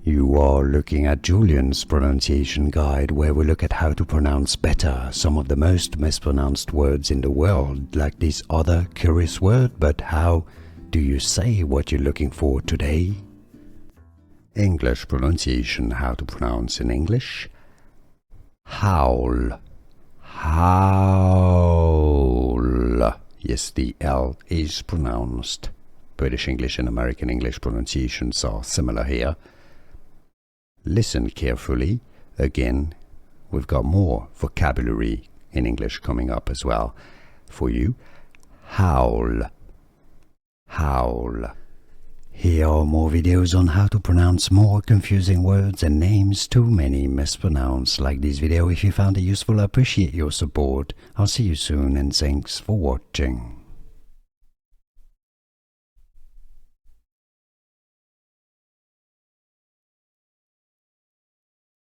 You are looking at Julian's pronunciation guide, where we look at how to pronounce better some of the most mispronounced words in the world, like this other curious word. But how do you say what you're looking for today? English pronunciation, how to pronounce in English. Howl. Howl. Yes, the L is pronounced. British English and American English pronunciations are similar here. Listen carefully. Again, we've got more vocabulary in English coming up as well for you. Howl. Howl. Here are more videos on how to pronounce more confusing words and names too many mispronounced. Like this video if you found it useful. I appreciate your support. I'll see you soon and thanks for watching.